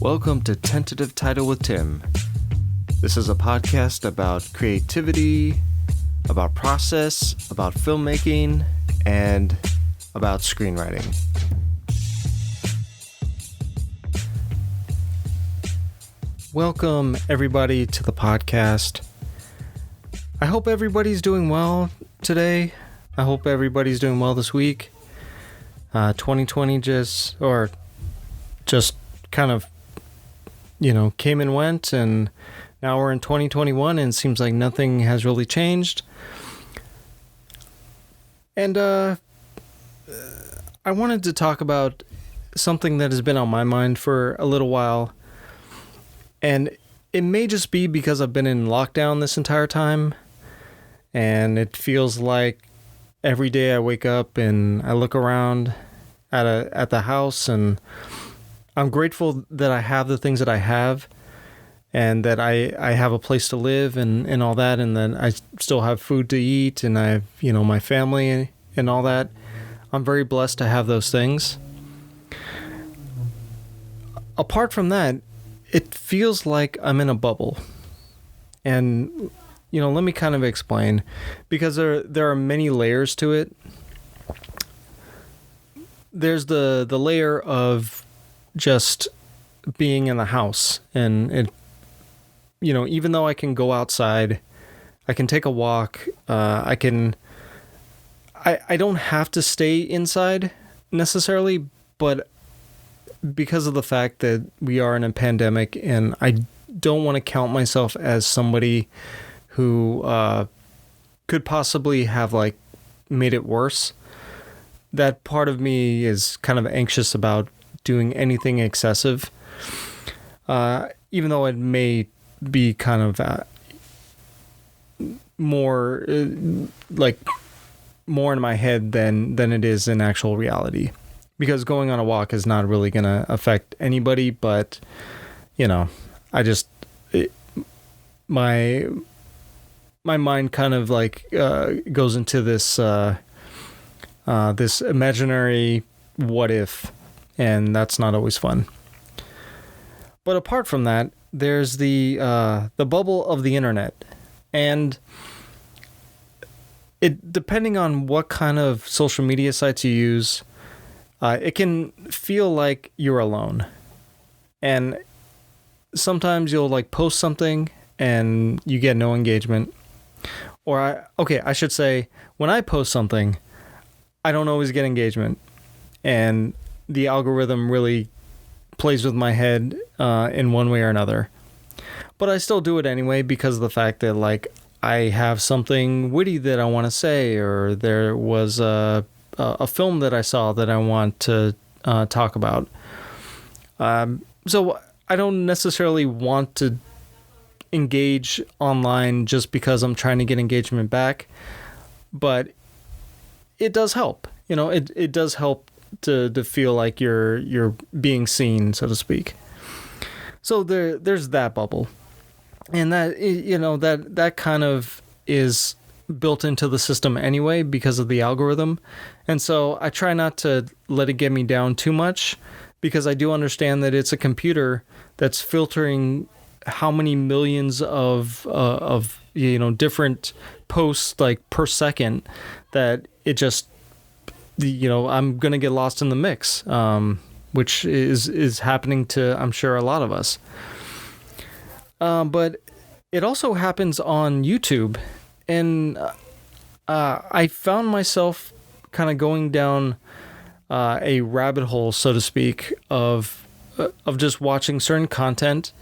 Welcome to Tentative Title with Tim. This is a podcast about creativity, about process, about filmmaking, and about screenwriting. Welcome, everybody, to the podcast. I hope everybody's doing well today. I hope everybody's doing well this week. 2020 just kind of, came and went, and now we're in 2021, and it seems like nothing has really changed. And I wanted to talk about something that has been on my mind for a little while. And it may just be because I've been in lockdown this entire time, and it feels like every day I wake up and I look around at the house, and I'm grateful that I have the things that I have, and that I have a place to live and all that, and that I still have food to eat, and I have, my family and all that. I'm very blessed to have those things. Apart from that, it feels like I'm in a bubble. And, let me kind of explain, because there are many layers to it. There's the layer of just being in the house, and it, even though I can go outside, I can take a walk, I don't have to stay inside necessarily, but because of the fact that we are in a pandemic, and I don't want to count myself as somebody who could possibly have made it worse, that part of me is kind of anxious about doing anything excessive, even though it may be kind of more more in my head than it is in actual reality, because going on a walk is not really going to affect anybody. But my mind kind of goes into this this imaginary what if, and that's not always fun. But apart from that, there's the bubble of the internet, and it, depending on what kind of social media sites you use, it can feel like you're alone. And sometimes you'll post something and you get no engagement. Or I should say, when I post something, I don't always get engagement, and the algorithm really plays with my head in one way or another. But I still do it anyway, because of the fact that I have something witty that I want to say, or there was a film that I saw that I want to talk about. So I don't necessarily want to engage online just because I'm trying to get engagement back, but it does help. It does help to feel like you're being seen, so to speak. So there's that bubble, and that that kind of is built into the system anyway because of the algorithm. And so I try not to let it get me down too much, because I do understand that it's a computer that's filtering how many millions of different posts per second, that it just, I'm going to get lost in the mix, which is happening to, I'm sure, a lot of us. But it also happens on YouTube, and I found myself kind of going down a rabbit hole, so to speak, of just watching certain content,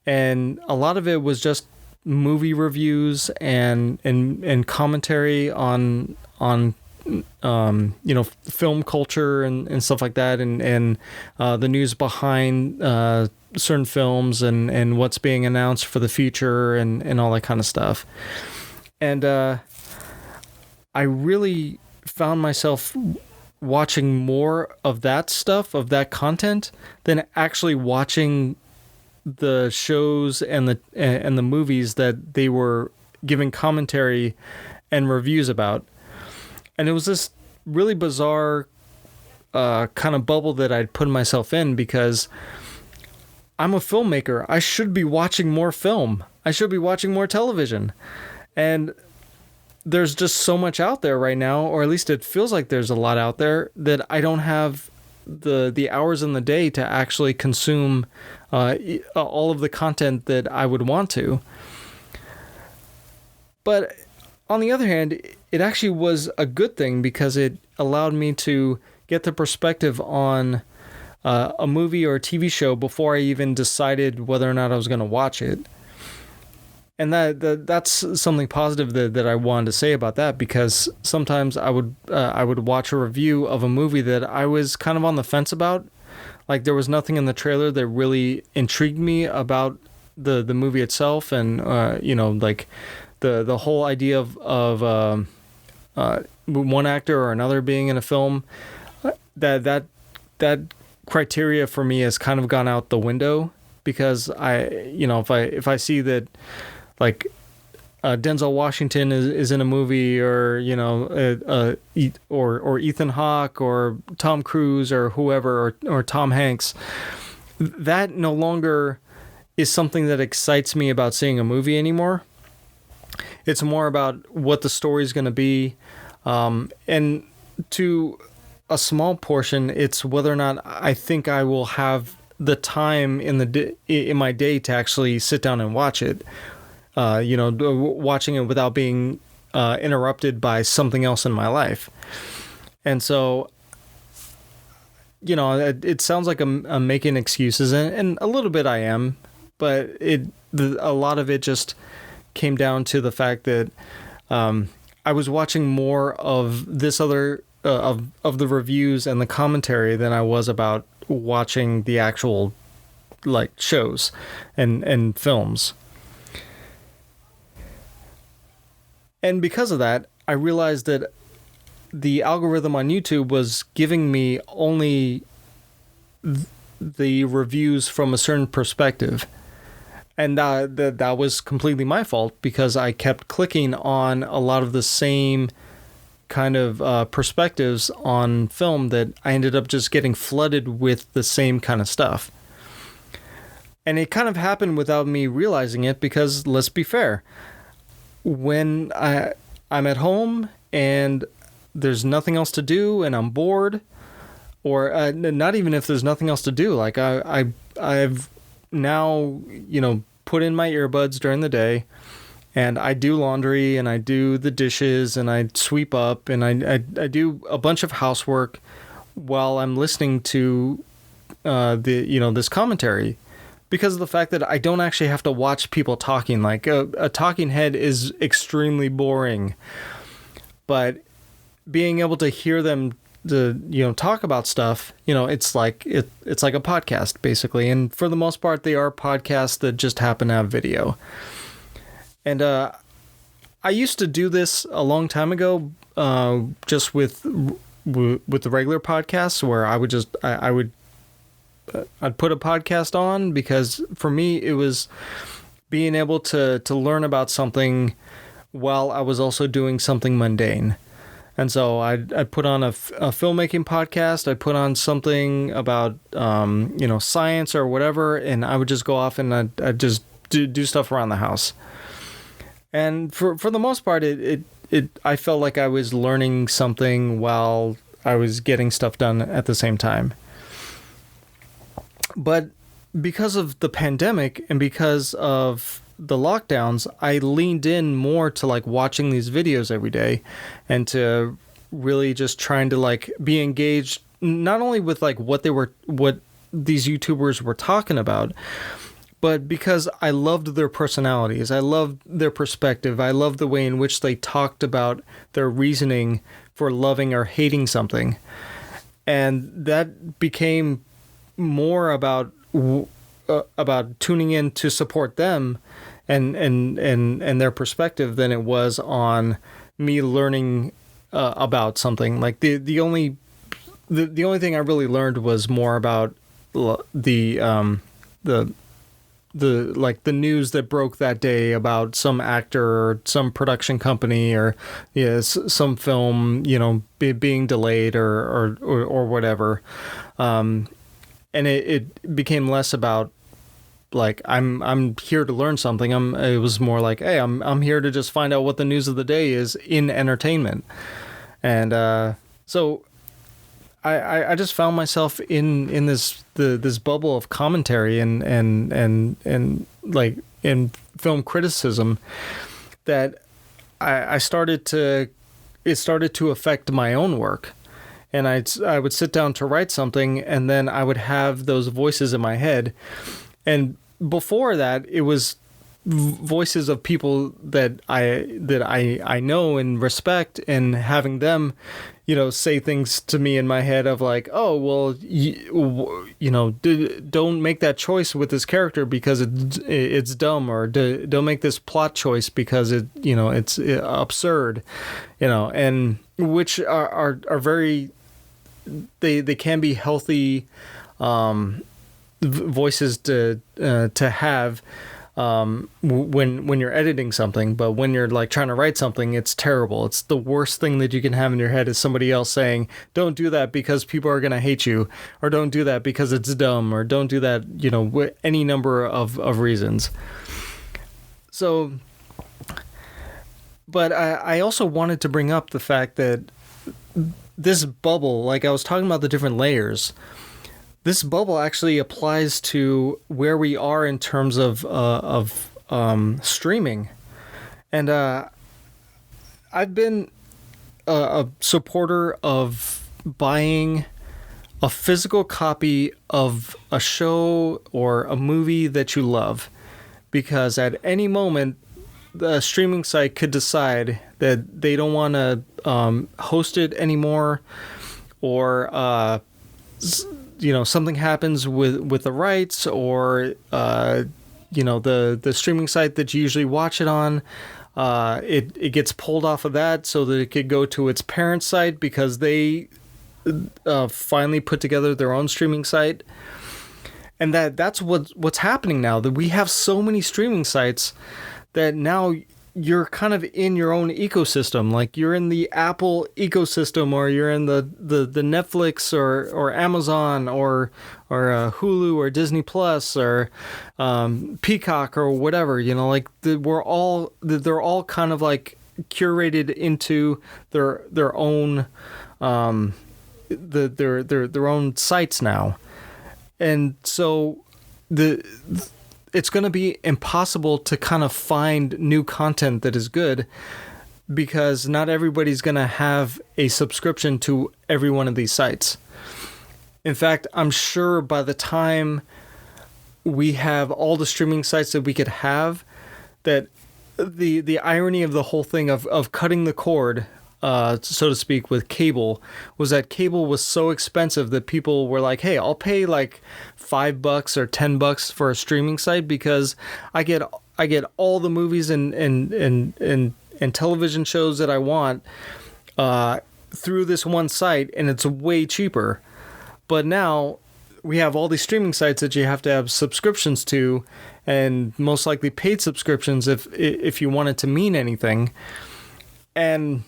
and a lot of it was just movie reviews and commentary on film culture and stuff like that, and the news behind certain films and what's being announced for the future and all that kind of stuff. And I really found myself watching more of that stuff, of that content, than actually watching the shows and the movies that they were giving commentary and reviews about. And it was this really bizarre kind of bubble that I'd put myself in, because I'm a filmmaker. I should be watching more film. I should be watching more television. And there's just so much out there right now, or at least it feels like there's a lot out there, that I don't have the hours in the day to actually consume all of the content that I would want to. But on the other hand, it actually was a good thing because it allowed me to get the perspective on a movie or a TV show before I even decided whether or not I was going to watch it. And that's something positive that I wanted to say about that, because sometimes I would watch a review of a movie that I was kind of on the fence about. Like, there was nothing in the trailer that really intrigued me about the movie itself, and like the whole idea of one actor or another being in a film. That criteria for me has kind of gone out the window, because if I see that, like, Denzel Washington is in a movie, or or Ethan Hawke or Tom Cruise or whoever, or Tom Hanks, that no longer is something that excites me about seeing a movie anymore. It's more about what the story is going to be, and to a small portion, it's whether or not I think I will have the time in my day to actually sit down and watch it. Watching it without being interrupted by something else in my life. And so, it sounds like I'm making excuses, and a little bit I am, but a lot of it just came down to the fact that I was watching more of this other of the reviews and the commentary than I was about watching the actual, like, shows and films. And because of that, I realized that the algorithm on YouTube was giving me only the reviews from a certain perspective. And that was completely my fault, because I kept clicking on a lot of the same kind of perspectives on film that I ended up just getting flooded with the same kind of stuff. And it kind of happened without me realizing it, because let's be fair, when I'm at home and there's nothing else to do and I'm bored, or not even if there's nothing else to do, like I've now, put in my earbuds during the day, and I do laundry, and I do the dishes, and I sweep up, and I do a bunch of housework while I'm listening to this commentary, because of the fact that I don't actually have to watch people talking. Like, a talking head is extremely boring, but being able to hear them talk about stuff, it's like a podcast, basically. And for the most part, they are podcasts that just happen to have video. And I used to do this a long time ago, just with the regular podcasts, where I would I'd put a podcast on, because for me it was being able to learn about something while I was also doing something mundane. And so I'd put on a filmmaking podcast. I'd put on something about science or whatever, and I would just go off and I'd just do stuff around the house. And for the most part, I felt like I was learning something while I was getting stuff done at the same time. But because of the pandemic and because of the lockdowns, I leaned in more to, like, watching these videos every day, and to really just trying to, like, be engaged not only with, like, what these YouTubers were talking about, but because I loved their personalities, I loved their perspective, I loved the way in which they talked about their reasoning for loving or hating something. And that became more about tuning in to support them and their perspective than it was on me learning about something. Like, the only thing I really learned was more about the news that broke that day about some actor or some production company, or some film being delayed or whatever. And it became less about like I'm here to learn something. It was more like, hey, I'm here to just find out what the news of the day is in entertainment. And so I just found myself in this bubble of commentary and like in film criticism that it started to affect my own work. And I would sit down to write something, and then I would have those voices in my head. And before that, it was voices of people that I know and respect, and having them, say things to me in my head of like, oh, well, don't make that choice with this character because it's dumb, or don't make this plot choice because it's absurd, and which are very, they can be healthy voices to have when you're editing something. But when you're like trying to write something, it's terrible. It's the worst thing that you can have in your head is somebody else saying, don't do that because people are going to hate you, or don't do that because it's dumb, or don't do that, any number of reasons. So, but I also wanted to bring up the fact that this bubble, like I was talking about the different layers, this bubble actually applies to where we are in terms of streaming. And I've been a supporter of buying a physical copy of a show or a movie that you love, because at any moment the streaming site could decide that they don't want to host it anymore, or something happens with the rights, or the streaming site that you usually watch it on, it gets pulled off of that so that it could go to its parent site, because they finally put together their own streaming site. And that's what's happening now, that we have so many streaming sites that now you're kind of in your own ecosystem. Like you're in the Apple ecosystem, or you're in the Netflix or Amazon or Hulu or Disney Plus or Peacock or whatever. They're all kind of like curated into their own their own sites now, and so it's going to be impossible to kind of find new content that is good, because not everybody's going to have a subscription to every one of these sites. In fact, I'm sure by the time we have all the streaming sites that we could have, that the irony of the whole thing of cutting the cord, so to speak, with cable, was that cable was so expensive that people were like, hey, I'll pay like $5 or $10 for a streaming site, because I get all the movies and television shows that I want through this one site, and it's way cheaper. But now we have all these streaming sites that you have to have subscriptions to, and most likely paid subscriptions if you want it to mean anything. And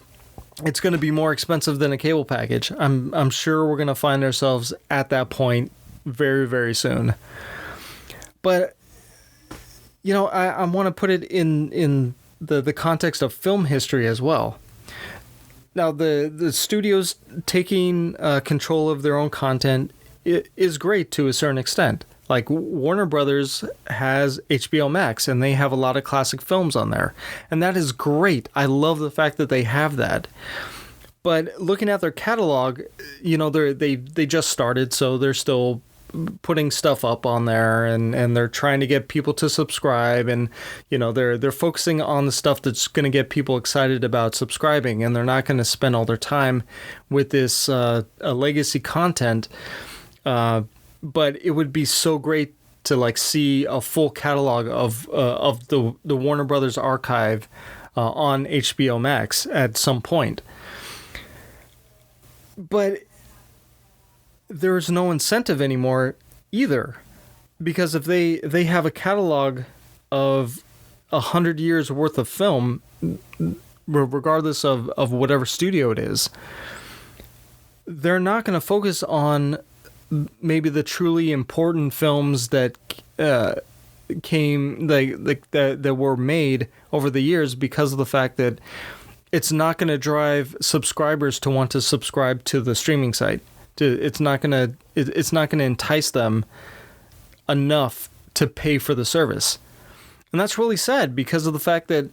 it's going to be more expensive than a cable package. I'm sure we're going to find ourselves at that point very, very soon. But I want to put it in the context of film history as well. Now, the studios taking control of their own content is great to a certain extent. Like Warner Brothers has HBO Max, and they have a lot of classic films on there. And that is great. I love the fact that they have that. But looking at their catalog, they just started, so they're still putting stuff up on there, and they're trying to get people to subscribe, and they're focusing on the stuff that's going to get people excited about subscribing, and they're not going to spend all their time with this legacy content. But it would be so great to like see a full catalog of the Warner Brothers archive on HBO Max at some point. But there's no incentive anymore either, because if they have a catalog of 100 years worth of film, regardless of whatever studio it is, they're not going to focus on maybe the truly important films that came that were made over the years because of the fact that it's not going to drive subscribers to want to subscribe to the streaming site. It's not going to entice them enough to pay for the service. And that's really sad because of the fact that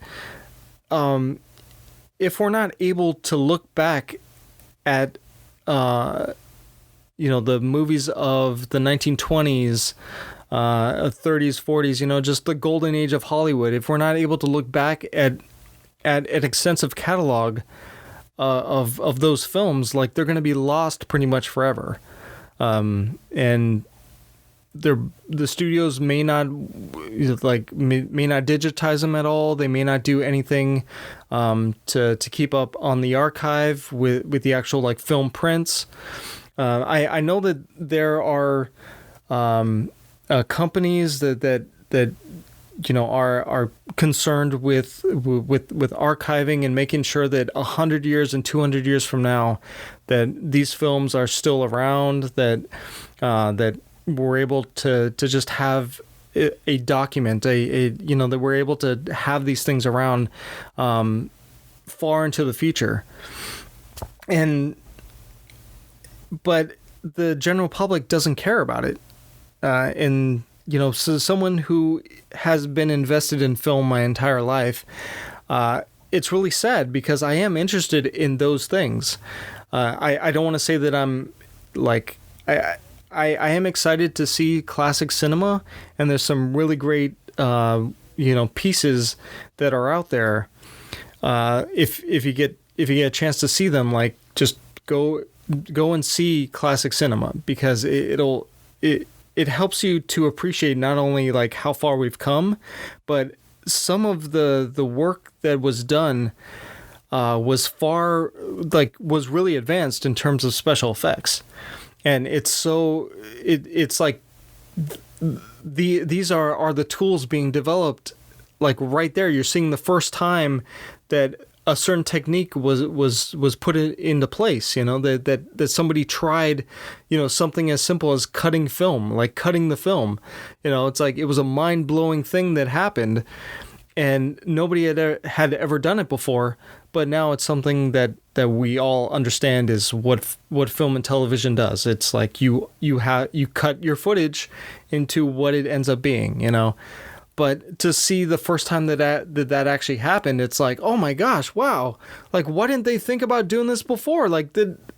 if we're not able to look back at the movies of the 1920s, 30s, 40s, just the golden age of Hollywood, if we're not able to look back at an extensive catalog of those films, like, they're going to be lost pretty much forever. And the studios may not digitize them at all. They may not do anything to keep up on the archive with the actual, like, film prints. I know that there are companies that are concerned with archiving and making sure that 100 years and 200 years from now that these films are still around, that we're able to just have a document, that we're able to have these things around far into the future. But the general public doesn't care about it. So someone who has been invested in film my entire life, it's really sad because I am interested in those things. I don't want to say that I'm like, I am excited to see classic cinema, and there's some really great, pieces that are out there. If you get a chance to see them, like, just go and see classic cinema, because it helps you to appreciate not only, like, how far we've come, but some of the work that was done was really advanced in terms of special effects. And it's like these are the tools being developed, like, right there. You're seeing the first time that a certain technique was put into place, that somebody tried, something as simple as cutting film, like cutting the film. It's like it was a mind-blowing thing that happened, and nobody had ever done it before. But now it's something that we all understand is what film and television does. It's like you cut your footage into what it ends up being, But to see the first time that actually happened, it's like, oh my gosh, wow! Like, why didn't they think about doing this before? Like,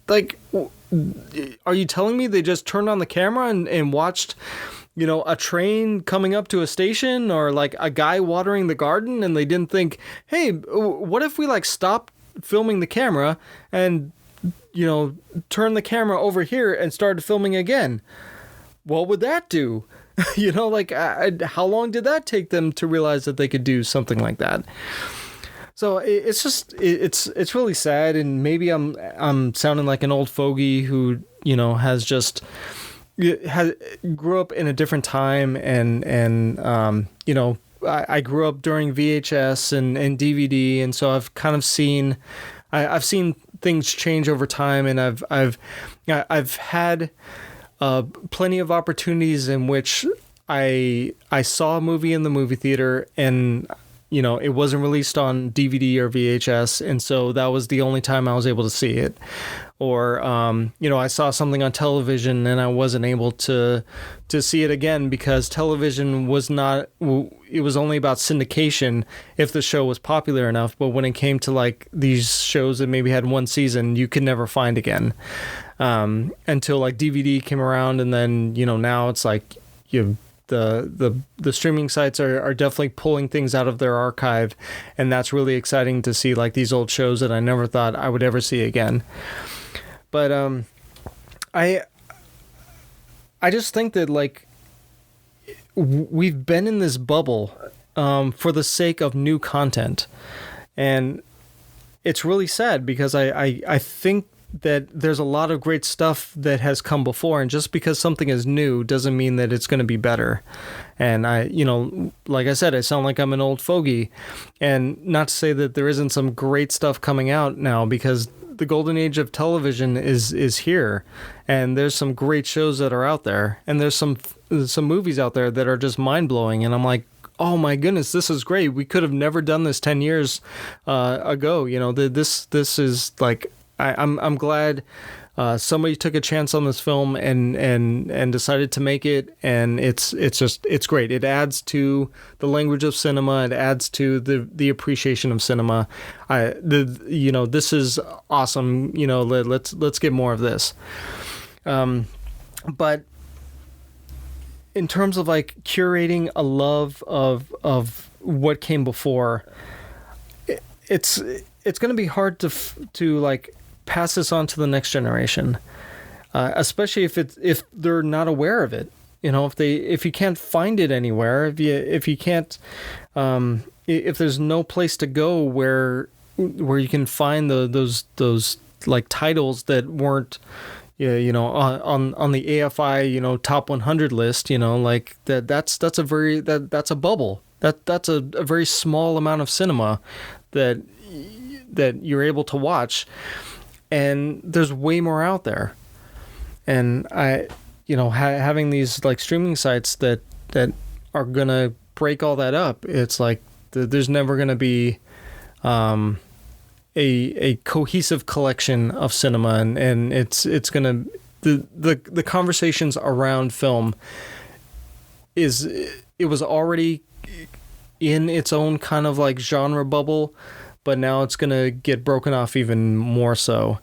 are you telling me they just turned on the camera and watched, a train coming up to a station, or like a guy watering the garden, and they didn't think, hey, what if we, like, stopped filming the camera and, turn the camera over here and started filming again? What would that do? How long did that take them to realize that they could do something like that? So it's just, it's really sad. And maybe I'm sounding like an old fogey who, grew up in a different time. And I grew up during VHS and DVD. And so I've kind of seen things change over time. And I've had plenty of opportunities in which I saw a movie in the movie theater, and it wasn't released on DVD or VHS, and so that was the only time I was able to see it. Or I saw something on television and I wasn't able to see it again because television was not. It was only about syndication if the show was popular enough. But when it came to, like, these shows that maybe had one season, you could never find again. Until, like, DVD came around, and then now it's like the streaming sites are definitely pulling things out of their archive, and that's really exciting to see, like, these old shows that I never thought I would ever see again. But I just think that, like, we've been in this bubble for the sake of new content, and it's really sad because I think that there's a lot of great stuff that has come before, and just because something is new doesn't mean that it's going to be better. And like I said, I sound like I'm an old fogey, and not to say that there isn't some great stuff coming out now, because the golden age of television is here, and there's some great shows that are out there, and there's some some movies out there that are just mind blowing, and I'm like, oh my goodness, this is great. We could have never done this 10 years ago. This is like, I'm glad somebody took a chance on this film and decided to make it, and it's great. It adds to the language of cinema. It adds to the appreciation of cinema. This is awesome. Let's get more of this. But in terms of like curating a love of what came before, it's going to be hard to like pass this on to the next generation, especially if they're not aware of it. If you can't find it anywhere, if you can't, if there's no place to go where you can find those like titles that weren't, on the AFI, top 100 list, like that's a bubble. That's a very small amount of cinema that you're able to watch. And there's way more out there. And having these like streaming sites that are going to break all that up, it's like there's never going to be a cohesive collection of cinema, and it's going to the conversations around film it was already in its own kind of like genre bubble, but now it's going to get broken off even more so.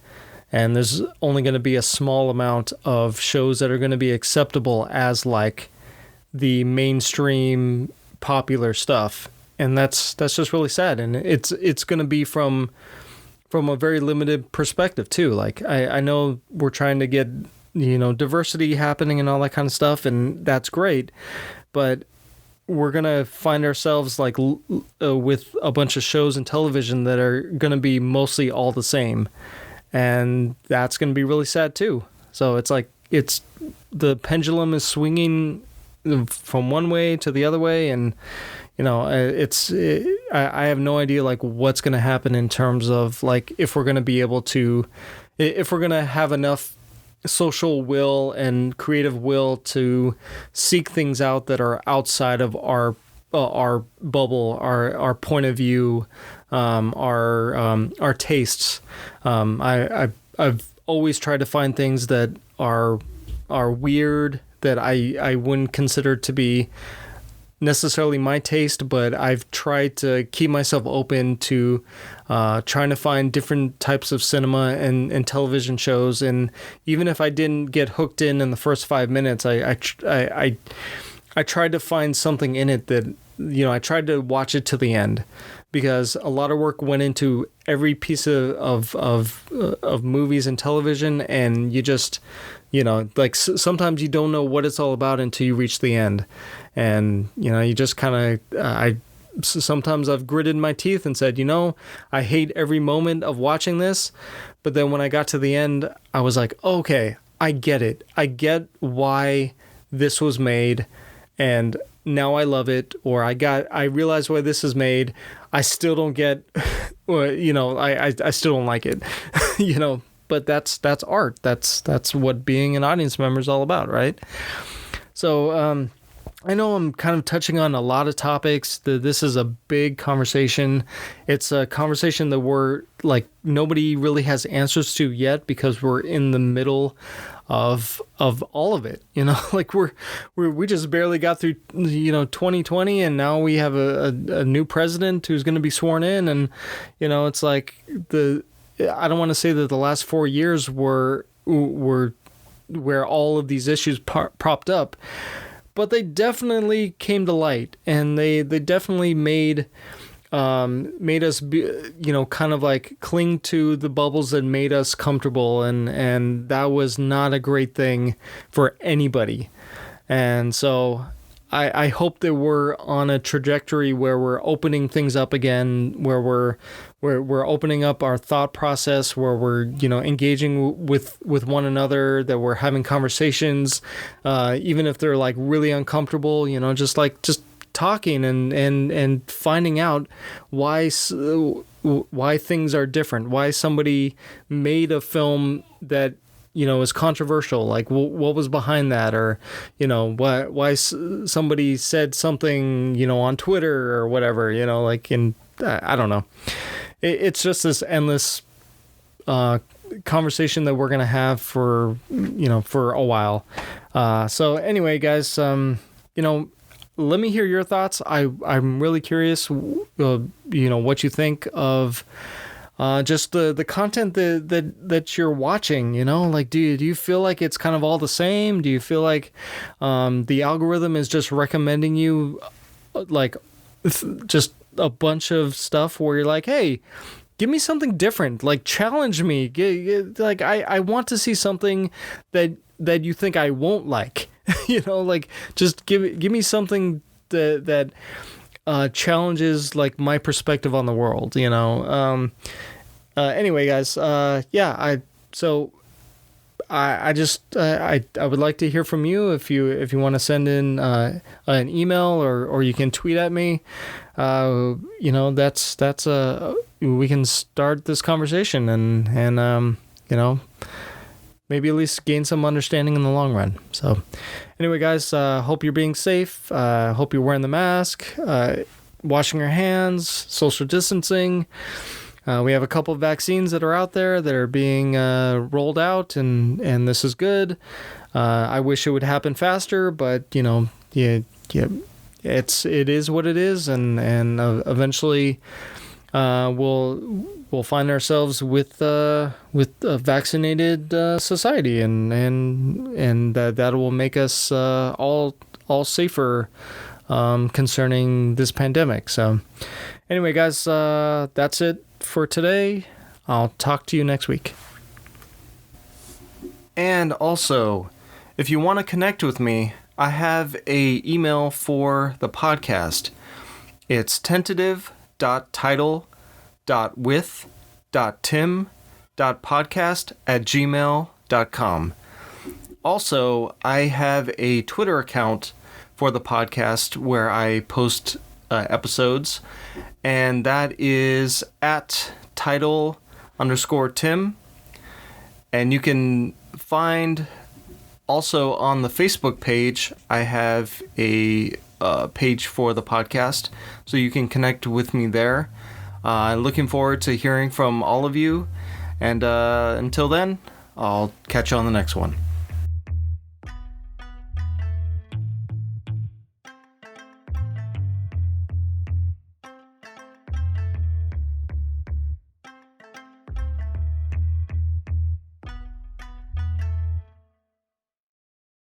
And there's only going to be a small amount of shows that are going to be acceptable as like the mainstream popular stuff. And that's just really sad. And it's going to be from a very limited perspective too. Like I know we're trying to get, diversity happening and all that kind of stuff, and that's great. But we're going to find ourselves like with a bunch of shows and television that are going to be mostly all the same. And that's going to be really sad too. So it's like the pendulum is swinging from one way to the other way, and I have no idea like what's going to happen in terms of like if we're going to be able to, if we're going to have enough social will and creative will to seek things out that are outside of our bubble, our point of view, our tastes. I've always tried to find things that are weird, that I wouldn't consider to be necessarily my taste, but I've tried to keep myself open to trying to find different types of cinema and television shows. And even if I didn't get hooked in the first 5 minutes, I tried to find something in it that, I tried to watch it to the end, because a lot of work went into every piece of movies and television, and you just, like sometimes you don't know what it's all about until you reach the end. And, you just kind of, sometimes I've gritted my teeth and said, I hate every moment of watching this. But then when I got to the end, I was like, okay, I get it. I get why this was made, and now I love it. Or I realize why this is made. I still don't get, I still don't like it, but that's art. That's what being an audience member is all about, right? So, I know I'm kind of touching on a lot of topics. This is a big conversation. It's a conversation that we're like, nobody really has answers to yet, because we're in the middle of all of it. Like we just barely got through 2020, and now we have a new president who's going to be sworn in, and it's like I don't want to say that the last 4 years were where all of these issues propped up, but they definitely came to light, and they definitely made us be, kind of like cling to the bubbles that made us comfortable, and that was not a great thing for anybody. And so I hope that we're on a trajectory where we're opening things up again, where we're opening up our thought process, where we're engaging with one another, that we're having conversations, even if they're like really uncomfortable, just talking and finding out why things are different, why somebody made a film that is controversial, like what was behind that, or why somebody said something on Twitter or whatever, like, and I don't know. It's just this endless conversation that we're gonna have for a while. So anyway, guys, let me hear your thoughts. I'm really curious, what you think of just the content that you're watching. Like, do you feel like it's kind of all the same? Do you feel like the algorithm is just recommending you like just a bunch of stuff where you're like, hey, give me something different, like challenge me, like I want to see something that you think I won't like. Like, just give me something that challenges like my perspective on the world. Anyway, guys, I would like to hear from you. If you want to send in an email, or you can tweet at me. That's we can start this conversation and maybe at least gain some understanding in the long run. So anyway, guys, hope you're being safe. Hope you're wearing the mask, washing your hands, social distancing. We have a couple of vaccines that are out there that are being rolled out, and this is good. I wish it would happen faster, but it is what it is, and eventually we'll find ourselves with a vaccinated society, and that will make us all safer concerning this pandemic. So anyway, guys, that's it for today. I'll talk to you next week. And also, if you want to connect with me, I have a email for the podcast. It's tentative.title.with.tim.podcast@gmail.com. Also, I have a Twitter account for the podcast where I post episodes, and that is @title_Tim. And you can find also on the Facebook page, I have a page for the podcast, so you can connect with me there. Looking forward to hearing from all of you, and until then, I'll catch you on the next one.